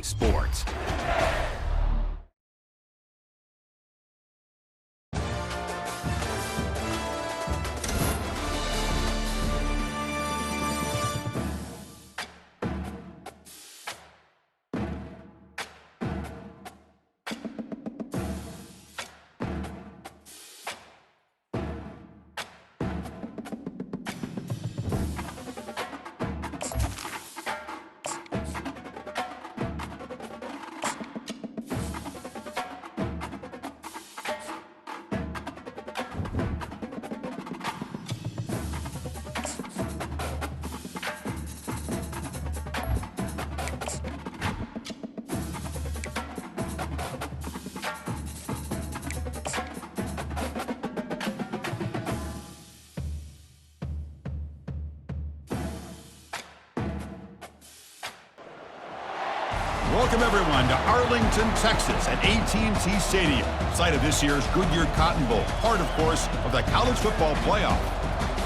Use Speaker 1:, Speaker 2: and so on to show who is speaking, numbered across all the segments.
Speaker 1: Sports. Welcome, everyone, to Arlington, Texas at AT&T Stadium, site of this year's Goodyear Cotton Bowl, part, of course, of the college football playoff.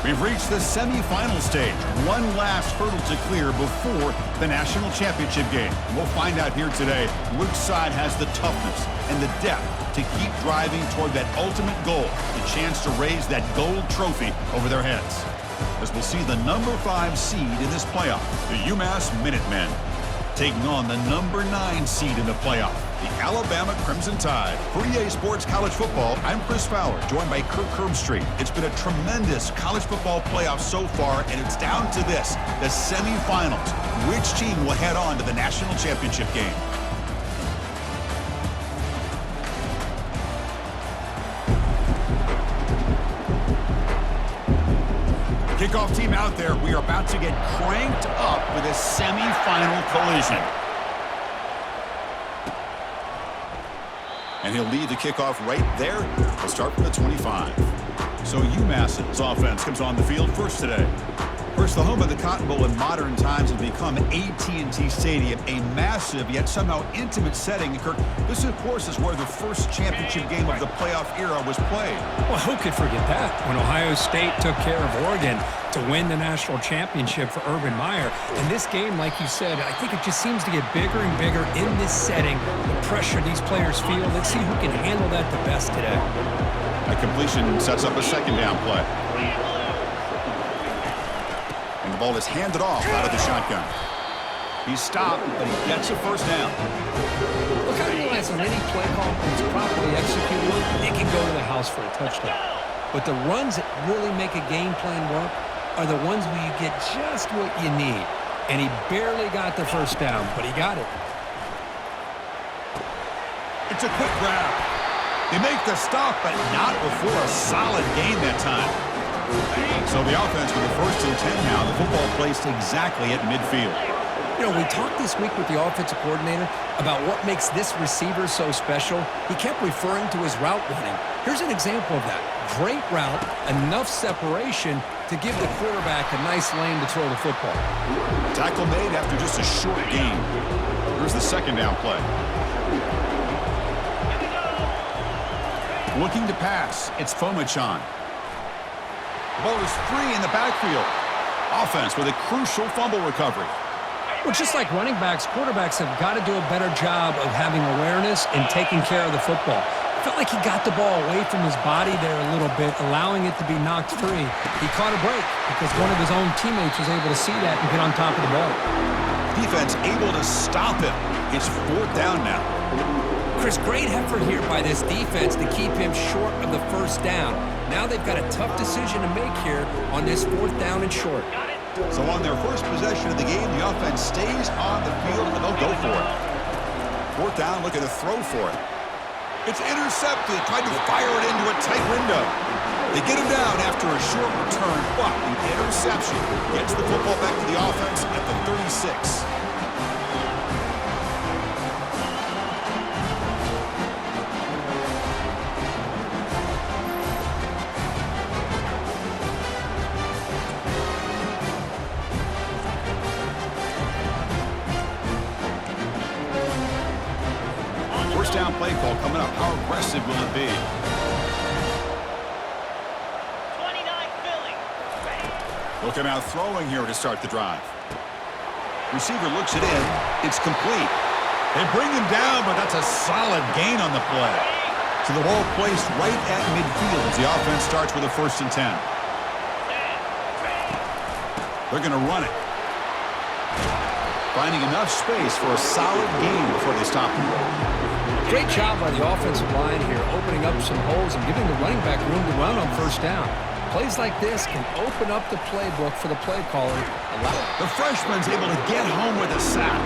Speaker 1: We've reached the semifinal stage, one last hurdle to clear before the national championship game. And we'll find out here today which side has the toughness and the depth to keep driving toward that ultimate goal, the chance to raise that gold trophy over their heads. As we'll see the number 5 seed in this playoff, the Umass Minutemen, taking on the number 9 seed in the playoff, the Alabama Crimson Tide. For EA Sports College Football, I'm Chris Fowler, joined by Kirk Herbstreit. It's been a tremendous college football playoff so far, and it's down to this, the semifinals. Which team will head on to the national championship game? Kickoff team out there. We are about to get cranked up with a semifinal collision. And he'll lead the kickoff right there. We'll start from the 25. So UMass's offense comes on the field first today. First, the home of the Cotton Bowl in modern times has become AT&T Stadium, a massive yet somehow intimate setting. Kirk, this, of course, is where the first championship game of the playoff era was played.
Speaker 2: Well, who could forget that? When Ohio State took care of Oregon to win the national championship for Urban Meyer. And this game, like you said, I think it just seems to get bigger and bigger in this setting. The pressure these players feel. Let's see who can handle that the best today.
Speaker 1: A completion sets up a second down play. And the ball is handed off out of the shotgun. He's stopped, but he gets a first down.
Speaker 2: Look, I realize on any play call that's properly executed, it can go to the house for a touchdown. But the runs that really make a game plan work are the ones where you get just what you need. And he barely got the first down, but he got it.
Speaker 1: It's a quick grab. They make the stop, but not before a solid gain that time. So the offense with the first and 10 now, the football placed exactly at midfield.
Speaker 2: You know, we talked this week with the offensive coordinator about what makes this receiver so special. He kept referring to his route running. Here's an example of that. Great route, enough separation to give the quarterback a nice lane to throw the football.
Speaker 1: Tackle made after just a short gain. Here's the second down play. Looking to pass, it's Fomachan. The ball is free in the backfield. Offense with a crucial fumble recovery.
Speaker 2: Well, just like running backs, quarterbacks have got to do a better job of having awareness and taking care of the football. I felt like he got the ball away from his body there a little bit, allowing it to be knocked free. He caught a break because one of his own teammates was able to see that and get on top of the ball.
Speaker 1: Defense able to stop him. It's fourth down now.
Speaker 2: Chris, great effort here by this defense to keep him short of the first down. Now they've got a tough decision to make here on this fourth down and short.
Speaker 1: So on their first possession of the game, the offense stays on the field and they'll go for it. Fourth down, looking to throw for it. It's intercepted, tried to fire it into a tight window. They get him down after a short return, but the interception gets the football back to the offense at the 36. First down play call coming up. How aggressive will it be?
Speaker 3: 29 Philly.
Speaker 1: Looking out throwing here to start the drive. Receiver looks it in. It's complete. They bring him down, but that's a solid gain on the play. So the ball placed right at midfield as the offense starts with a 1st and 10. They're going to run it. Finding enough space for a solid gain before they stop him.
Speaker 2: Great job by the offensive line here, opening up some holes and giving the running back room to run on 1st down. Plays like this can open up the playbook for the play caller.
Speaker 1: The freshman's able to get home with a sack.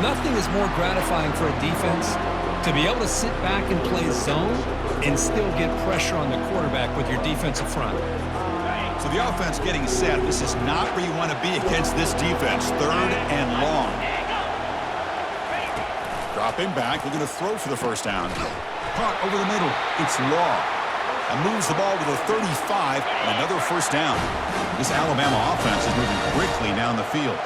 Speaker 2: Nothing is more gratifying for a defense to be able to sit back and play zone and still get pressure on the quarterback with your defensive front.
Speaker 1: So the offense getting set. This is not where you want to be against this defense. 3rd and long. Dropping back. They're going to throw for the 1st down. Caught over the middle. It's Law. And moves the ball to the 35 and another 1st down. This Alabama offense is moving quickly down the field.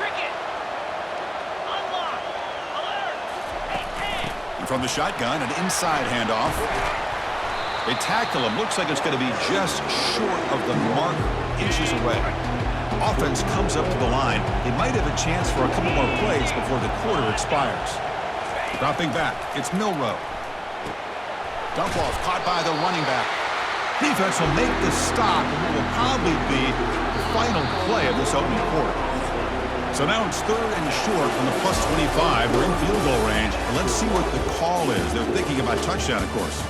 Speaker 1: And from the shotgun, an inside handoff. They tackle him. Looks like it's going to be just short of the mark, inches away. Offense comes up to the line. They might have a chance for a couple more plays before the quarter expires. Dropping back, it's Milrow. Dump off, caught by the running back. Defense will make the stop, and it will probably be the final play of this opening quarter. So now it's 3rd and short from the +25. They're in field goal range. Let's see what the call is. They're thinking about touchdown, of course.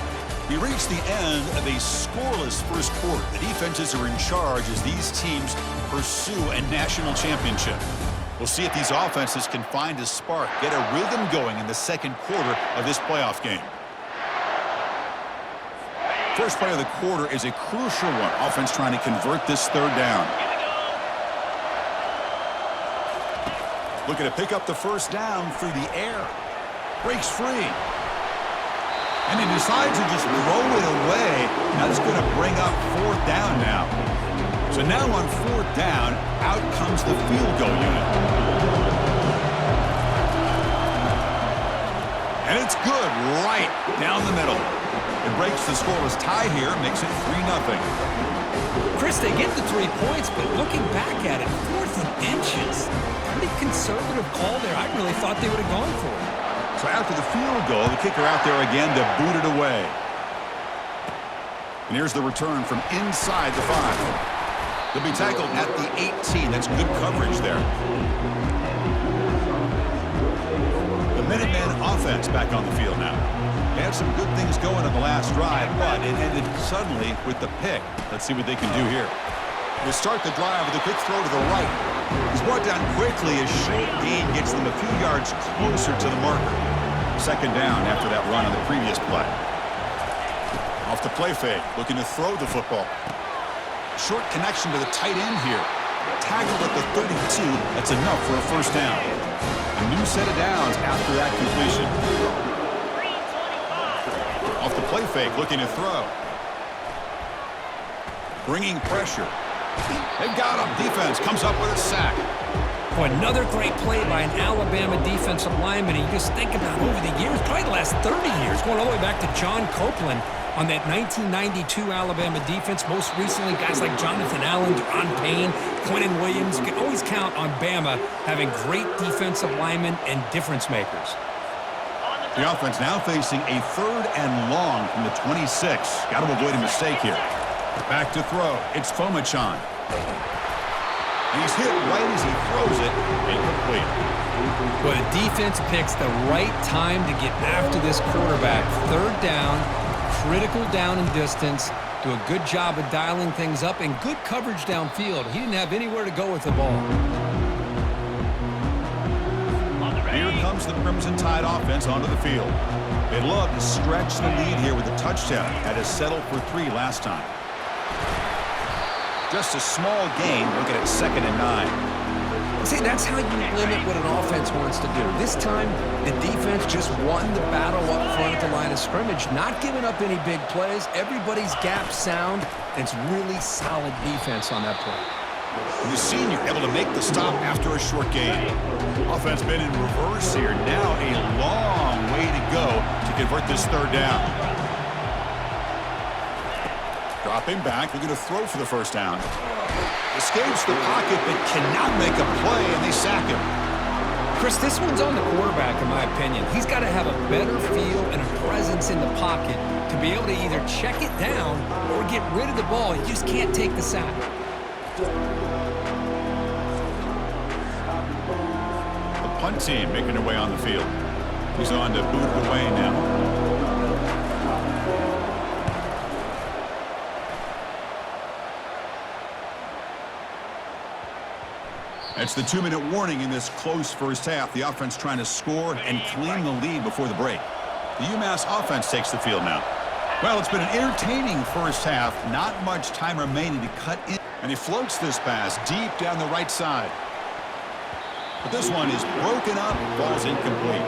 Speaker 1: We reach the end of a scoreless 1st quarter. The defenses are in charge as these teams pursue a national championship. We'll see if these offenses can find a spark, get a rhythm going in the 2nd quarter of this playoff game. First play of the quarter is a crucial one. Offense trying to convert this 3rd down. Looking to pick up the 1st down through the air. Breaks free. And he decides to just throw it away. That's going to bring up 4th down now. So now on 4th down, out comes the field goal unit. And it's good right down the middle. It breaks the scoreless tie here, makes it 3-0.
Speaker 2: Chris, they get the 3 points, but looking back at it, 4th and inches. Pretty conservative call there. I really thought they would have gone for it.
Speaker 1: So after the field goal, the kicker out there again to boot it away. And here's the return from inside the 5. They'll be tackled at the 18. That's good coverage there. The Minutemen offense back on the field now. They had some good things going on the last drive, but it ended suddenly with the pick. Let's see what they can do here. They start the drive with a quick throw to the right. He's brought down quickly as short gain gets them a few yards closer to the marker. 2nd down after that run on the previous play. Off the play fake, looking to throw the football. Short connection to the tight end here. Tackled at the 32. That's enough for a 1st down. A new set of downs after that completion. Off the play fake, looking to throw. Bringing pressure. They've got him. Defense comes up with a sack.
Speaker 2: Boy, another great play by an Alabama defensive lineman. And you just think about over the years, probably the last 30 years, going all the way back to John Copeland on that 1992 Alabama defense. Most recently, guys like Jonathan Allen, Deron Payne, Quentin Williams. You can always count on Bama having great defensive linemen and difference makers.
Speaker 1: The offense now facing a 3rd and long from the 26. Got to avoid a mistake here. Back to throw. It's Fomachan. And he's hit right as he throws it. Incomplete.
Speaker 2: Well, the defense picks the right time to get after this quarterback. 3rd down, critical down and distance. Do a good job of dialing things up and good coverage downfield. He didn't have anywhere to go with the ball.
Speaker 1: Here comes the Crimson Tide offense onto the field. They'd love to stretch the lead here with a touchdown. Had to settle for 3 last time. Just a small gain. Looking at 2nd and 9.
Speaker 2: See, that's how you limit what an offense wants to do. This time, the defense just won the battle up front at the line of scrimmage, not giving up any big plays. Everybody's gap sound. It's really solid defense on that play.
Speaker 1: And the senior able to make the stop after a short gain. Offense been in reverse here. Now a long way to go to convert this 3rd down. Dropping back, they're going to throw for the 1st down. Escapes the pocket, but cannot make a play, and they sack him.
Speaker 2: Chris, this one's on the quarterback, in my opinion. He's got to have a better feel and a presence in the pocket to be able to either check it down or get rid of the ball. He just can't take the sack.
Speaker 1: The punt team making their way on the field. He's on to boot it away now. It's the 2-minute warning in this close first half. The offense trying to score and claim the lead before the break. The Umass offense takes the field now. Well, it's been an entertaining first half. Not much time remaining to cut in. And he floats this pass deep down the right side. But this one is broken up, falls incomplete.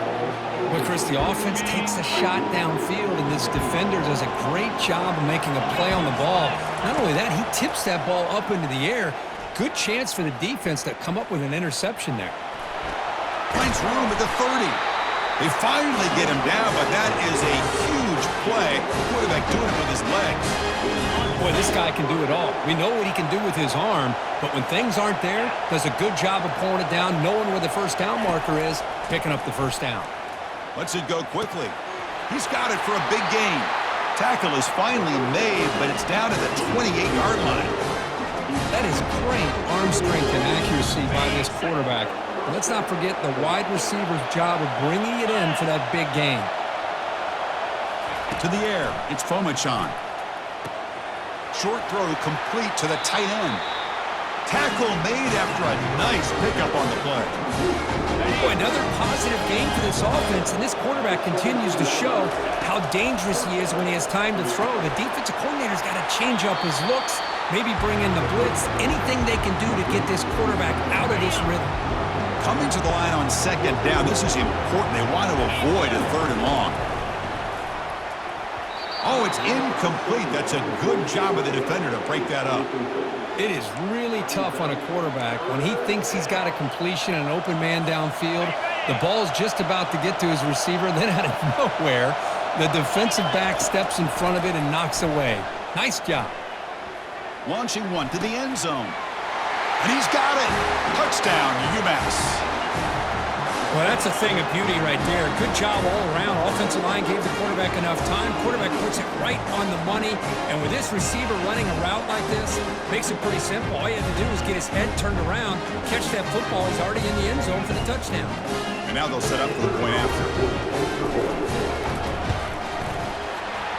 Speaker 2: Well, Chris, the offense takes a shot downfield, and this defender does a great job of making a play on the ball. Not only that, he tips that ball up into the air. Good chance for the defense to come up with an interception there.
Speaker 1: Finds room at the 30. They finally get him down, but that is a huge play. Quarterback doing it with his legs.
Speaker 2: Boy, this guy can do it all. We know what he can do with his arm, but when things aren't there, does a good job of pulling it down, knowing where the first down marker is, picking up the first down.
Speaker 1: Lets it go quickly. He's got it for a big gain. Tackle is finally made, but it's down at the 28-yard line.
Speaker 2: That is great arm strength and accuracy by this quarterback. And let's not forget the wide receiver's job of bringing it in for that big gain.
Speaker 1: To the air, it's Fomachan. Short throw complete to the tight end. Tackle made after a nice pickup on the play.
Speaker 2: Boy, another positive game for this offense, and this quarterback continues to show how dangerous he is when he has time to throw. The defensive coordinator's got to change up his looks, maybe bring in the blitz, anything they can do to get this quarterback out of this rhythm.
Speaker 1: Coming to the line on second down, this is important. They want to avoid a 3rd and long. Oh, it's incomplete. That's a good job of the defender to break that up.
Speaker 2: It is really tough on a quarterback when he thinks he's got a completion and an open man downfield. The ball's just about to get to his receiver, then out of nowhere, the defensive back steps in front of it and knocks away. Nice job.
Speaker 1: Launching one to the end zone. And he's got it. Touchdown, Umass.
Speaker 2: Well, that's a thing of beauty right there. Good job all around. Offensive line gave the quarterback enough time. Quarterback puts it right on the money. And with this receiver running a route like this, makes it pretty simple. All you have to do is get his head turned around, catch that football. He's already in the end zone for the touchdown.
Speaker 1: And now they'll set up for the point after.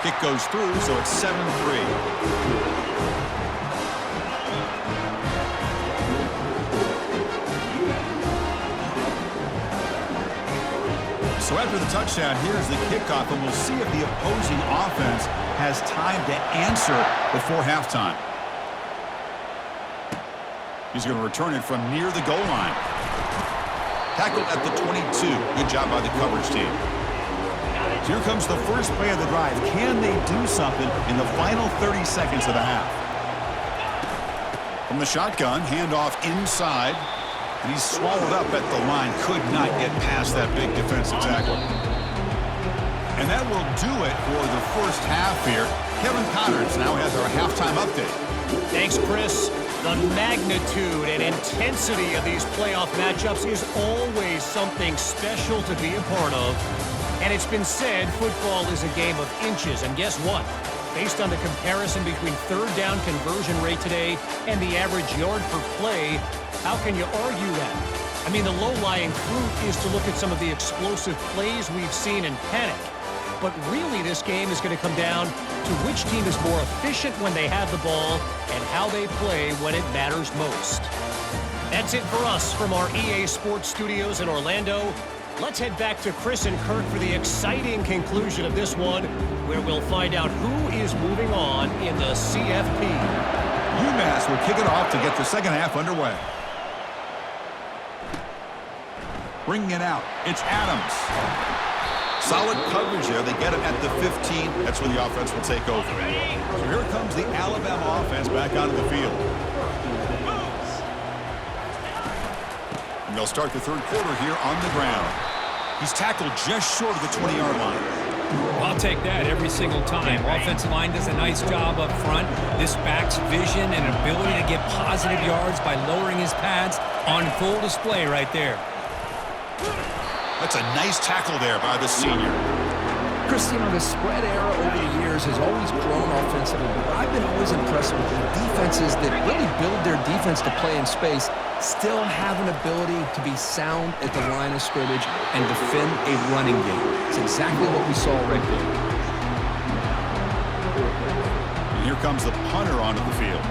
Speaker 1: Kick goes through, so it's 7-3. So after the touchdown, here's the kickoff, and we'll see if the opposing offense has time to answer before halftime. He's going to return it from near the goal line. Tackled at the 22. Good job by the coverage team. Here comes the first play of the drive. Can they do something in the final 30 seconds of the half? From the shotgun, handoff inside. And he's swallowed up at the line. Could not get past that big defensive tackle. And that will do it for the first half here. Kevin Connors now has our halftime update.
Speaker 4: Thanks, Chris. The magnitude and intensity of these playoff matchups is always something special to be a part of. And it's been said football is a game of inches. And guess what? Based on the comparison between third down conversion rate today and the average yard per play, how can you argue that? I mean, the low-lying fruit is to look at some of the explosive plays we've seen in panic. But really, this game is going to come down to which team is more efficient when they have the ball and how they play when it matters most. That's it for us from our EA Sports Studios in Orlando. Let's head back to Chris and Kurt for the exciting conclusion of this one, where we'll find out who is moving on in the CFP.
Speaker 1: Umass will kick it off to get the second half underway. Bringing it out, it's Adams. Solid coverage there. They get it at the 15. That's when the offense will take over. So here comes the Alabama offense back onto the field. And they'll start the third quarter here on the ground. He's tackled just short of the 20-yard line.
Speaker 2: I'll take that every single time. Offensive line does a nice job up front. This back's vision and ability to get positive yards by lowering his pads on full display right there.
Speaker 1: That's a nice tackle there by the senior.
Speaker 2: Chris, you know, the spread era over the years has always grown offensively, but I've been always impressed with the defenses that really build their defense to play in space, still have an ability to be sound at the line of scrimmage and defend a running game. It's exactly what we saw right there.
Speaker 1: And here comes the punter onto the field.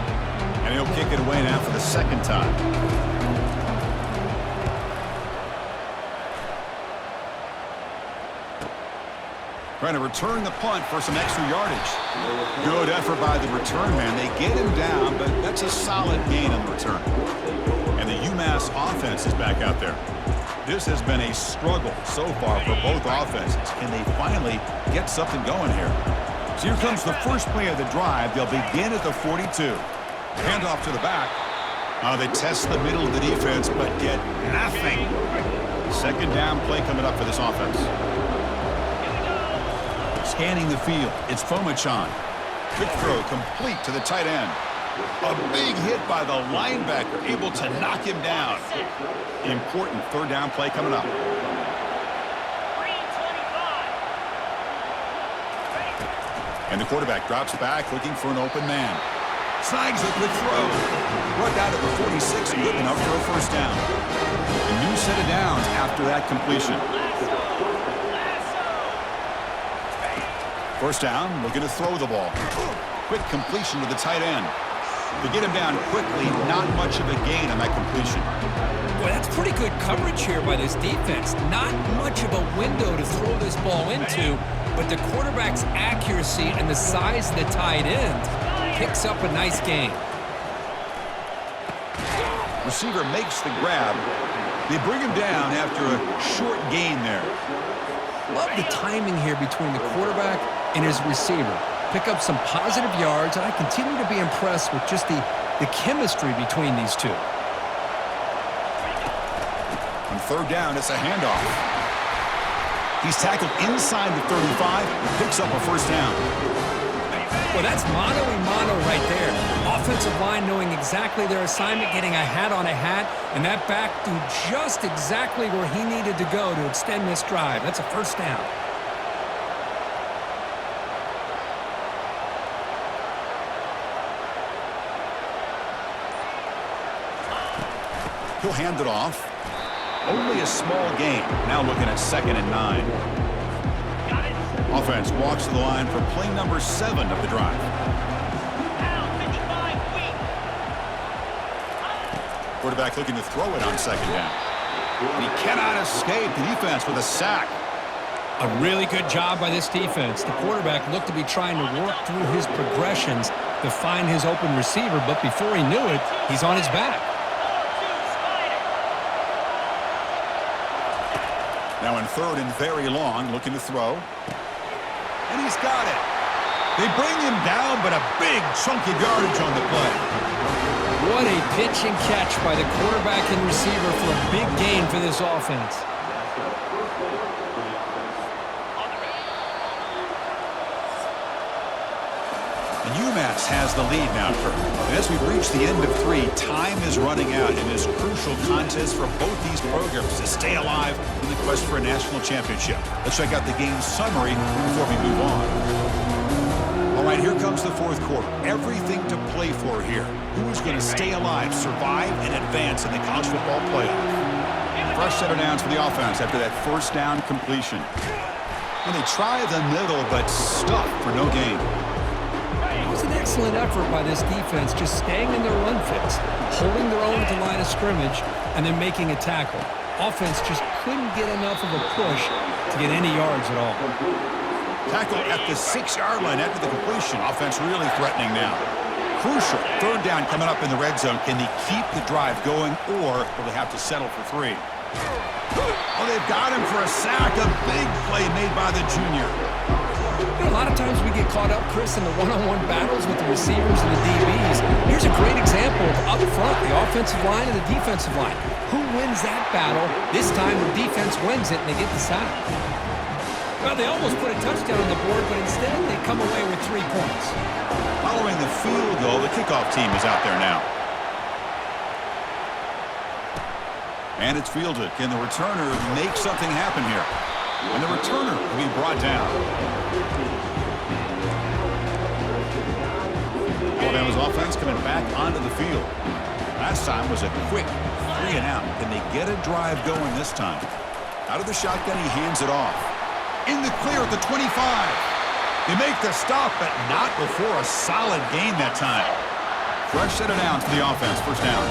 Speaker 1: And he'll kick it away now for the second time. Trying to return the punt for some extra yardage. Good effort by the return man. They get him down, but that's a solid gain on the return. And the Umass offense is back out there. This has been a struggle so far for both offenses. Can they finally get something going here? So here comes the first play of the drive. They'll begin at the 42. Handoff to the back. They test the middle of the defense, but get nothing. Second down play coming up for this offense. Scanning the field, it's Fomachan. Quick throw complete to the tight end. A big hit by the linebacker, able to knock him down. Important third down play coming up. And the quarterback drops back, looking for an open man. Snags a quick throw. Brought down to the 46, good enough for a first down. A new set of downs after that completion. First down, looking to throw the ball. Quick completion to the tight end. To get him down quickly, not much of a gain on that completion.
Speaker 2: Boy, that's pretty good coverage here by this defense. Not much of a window to throw this ball into, but the quarterback's accuracy and the size of the tight end picks up a nice gain.
Speaker 1: Receiver makes the grab. They bring him down after a short gain there.
Speaker 2: Love the timing here between the quarterback and his receiver. Pick up some positive yards, and I continue to be impressed with just the chemistry between these two.
Speaker 1: On third down, it's a handoff. He's tackled inside the 35 and picks up a first down.
Speaker 2: Well, that's mano-a-mano right there. Offensive line knowing exactly their assignment, getting a hat on a hat, and that back threw just exactly where he needed to go to extend this drive. That's a first down.
Speaker 1: He'll hand it off. Only a small gain. Now looking at 2nd and 9. Offense walks to the line for play number 7 of the drive. Quarterback looking to throw it on second down. And he cannot escape the defense with a sack.
Speaker 2: A really good job by this defense. The quarterback looked to be trying to work through his progressions to find his open receiver, but before he knew it, he's on his back.
Speaker 1: Now in third and very long, looking to throw. And he's got it. They bring him down, but a big chunk of yardage on the play.
Speaker 2: What a pitch and catch by the quarterback and receiver for a big gain for this offense.
Speaker 1: And UMass has the lead now, Kirk. And as we reach the end of 3, time is running out in this crucial contest for both these programs to stay alive in the quest for a national championship. Let's check out the game summary before we move on. All right, here comes the fourth quarter. Everything to play for here. Who is going to stay alive, survive, and advance in the college football playoff? Fresh set of downs for the offense after that first down completion. And they try the middle, but stuck for no gain.
Speaker 2: It was an excellent effort by this defense, just staying in their run fix, holding their own at the line of scrimmage, and then making a tackle. Offense just couldn't get enough of a push to get any yards at all.
Speaker 1: Tackle at the 6-yard line after the completion. Offense really threatening now. Crucial. Third down coming up in the red zone. Can they keep the drive going, or will they have to settle for 3? Oh, they've got him for a sack. A big play made by the junior.
Speaker 2: You know, a lot of times we get caught up, Chris, in the one-on-one battles with the receivers and the DBs. Here's a great example of up front, the offensive line and the defensive line. Who wins that battle? This time the defense wins it and they get the sack. Well, they almost put a touchdown on the board, but instead they come away with 3 points.
Speaker 1: Following the field goal, the kickoff team is out there now. And it's fielded. Can the returner make something happen here? And the returner will be brought down. Alabama's offense coming back onto the field. Last time was a quick 3 and out. Can they get a drive going this time? Out of the shotgun, he hands it off. In the clear at the 25. They make the stop, but not before a solid gain that time. Fresh set of downs for the offense. First down.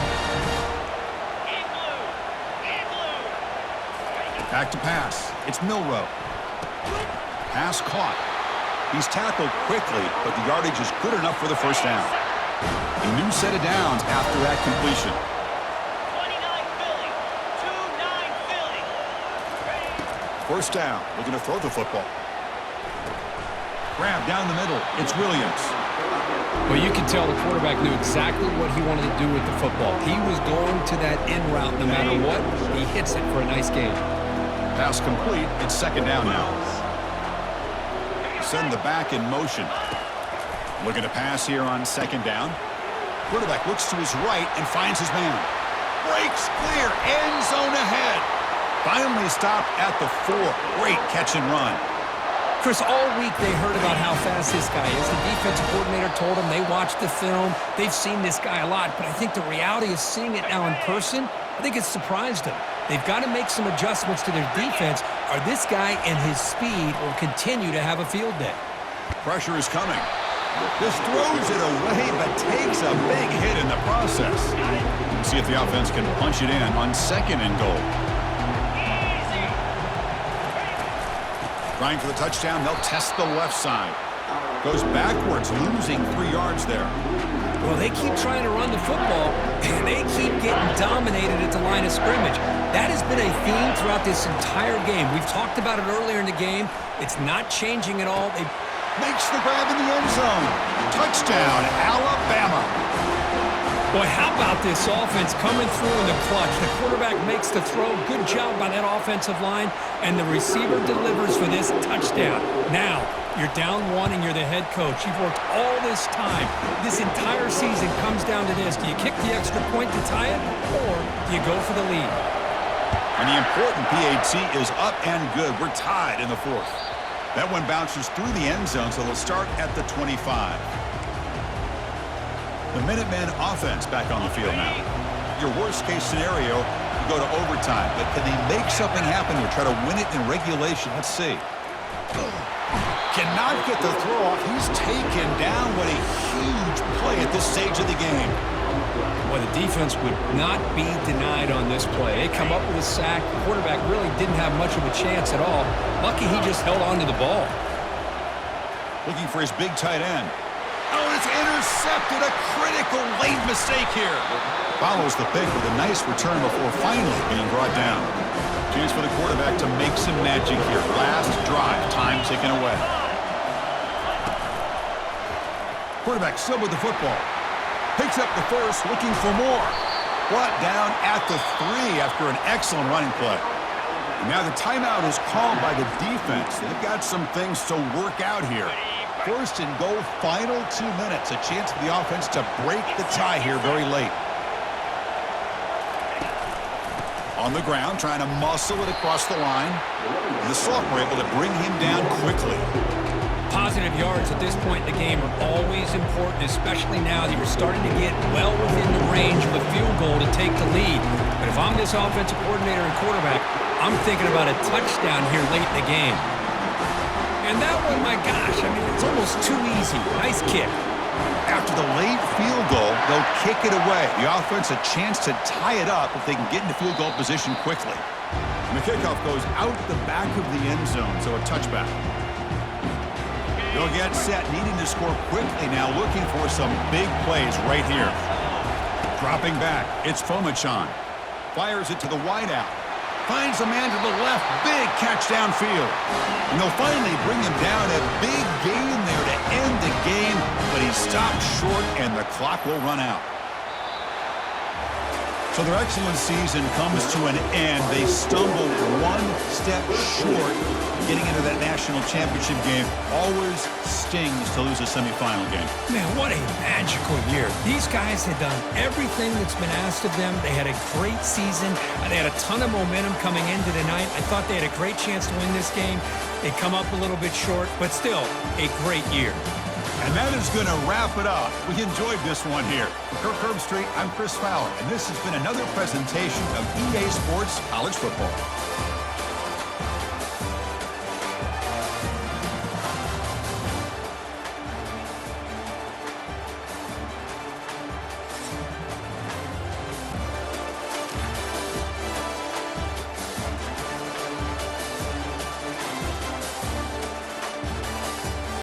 Speaker 1: Back to pass. It's Milroe. Pass caught. He's tackled quickly, but the yardage is good enough for the first down. A new set of downs after that completion.
Speaker 3: 29 Philly. 2-9 Philly.
Speaker 1: First down. Looking to throw the football. Grab down the middle. It's Williams.
Speaker 2: Well, you can tell the quarterback knew exactly what he wanted to do with the football. He was going to that in route no matter what. He hits it for a nice gain.
Speaker 1: Pass complete. It's second down now. Send the back in motion. Looking to pass here on second down. Quarterback looks to his right and finds his man. Breaks clear. End zone ahead. Finally stopped at the 4. Great catch and run.
Speaker 2: Chris, all week they heard about how fast this guy is. The defensive coordinator told them they watched the film. They've seen this guy a lot, but I think the reality is seeing it now in person, I think it's surprised them. They've got to make some adjustments to their defense, or this guy and his speed will continue to have a field day.
Speaker 1: Pressure is coming. Just throws it away, but takes a big hit in the process. See if the offense can punch it in on second and goal. Trying for the touchdown, they'll test the left side. Goes backwards, losing 3 yards there.
Speaker 2: Well, they keep trying to run the football, and they keep getting dominated at the line of scrimmage. That has been a theme throughout this entire game. We've talked about it earlier in the game. It's not changing at all. They
Speaker 1: Makes the grab in the end zone. Touchdown, Alabama.
Speaker 2: Boy, how about this offense coming through in the clutch? The quarterback makes the throw. Good job by that offensive line. And the receiver delivers for this touchdown. Now, you're down 1 and you're the head coach. You've worked all this time. This entire season comes down to this. Do you kick the extra point to tie it, or do you go for the lead?
Speaker 1: And the important PAT is up and good. We're tied in the 4th. That one bounces through the end zone, so they'll start at the 25. The Minutemen offense back on the field now. Your worst-case scenario, you go to overtime. But can they make something happen here? Try to win it in regulation. Let's see. Cannot get the throw off. He's taken down. What a huge play at this stage of the game.
Speaker 2: Well, the defense would not be denied on this play. They come up with a sack. The quarterback really didn't have much of a chance at all. Lucky he just held on to the ball.
Speaker 1: Looking for his big tight end. Oh, it's intercepted. A critical late mistake here. Follows the pick with a nice return before finally being brought down. Chance for the quarterback to make some magic here. Last drive. Time ticking away. Quarterback still with the football. Picks up the first, looking for more. Brought down at the 3 after an excellent running play. And now the timeout is called by the defense. They've got some things to work out here. First and goal, final 2 minutes. A chance for the offense to break the tie here very late. On the ground, trying to muscle it across the line. And the sophomore able to bring him down quickly.
Speaker 2: Positive yards at this point in the game are always important, especially now that you're starting to get well within the range of a field goal to take the lead. But if I'm this offensive coordinator and quarterback, I'm thinking about a touchdown here late in the game. And that one, my gosh, I mean, it's almost too easy. Nice kick.
Speaker 1: After the late field goal, they'll kick it away. The offense a chance to tie it up if they can get into field goal position quickly. And the kickoff goes out the back of the end zone, so a touchback. They'll get set, needing to score quickly now, looking for some big plays right here. Dropping back, it's Fomachan. Fires it to the wideout. Finds a man to the left, big catch downfield. And they'll finally bring him down. A big gain there to end the game, but he stopped short and the clock will run out. So their excellent season comes to an end. They stumbled one step short of getting into that national championship game. Always stings to lose a semifinal game.
Speaker 2: Man, what a magical year. These guys had done everything that's been asked of them. They had a great season. They had a ton of momentum coming into tonight. I thought they had a great chance to win this game. They come up a little bit short, but still a great year.
Speaker 1: And that is going to wrap it up. We enjoyed this one here. For Kirk Herbstreit, I'm Chris Fowler, and this has been another presentation of EA Sports College Football.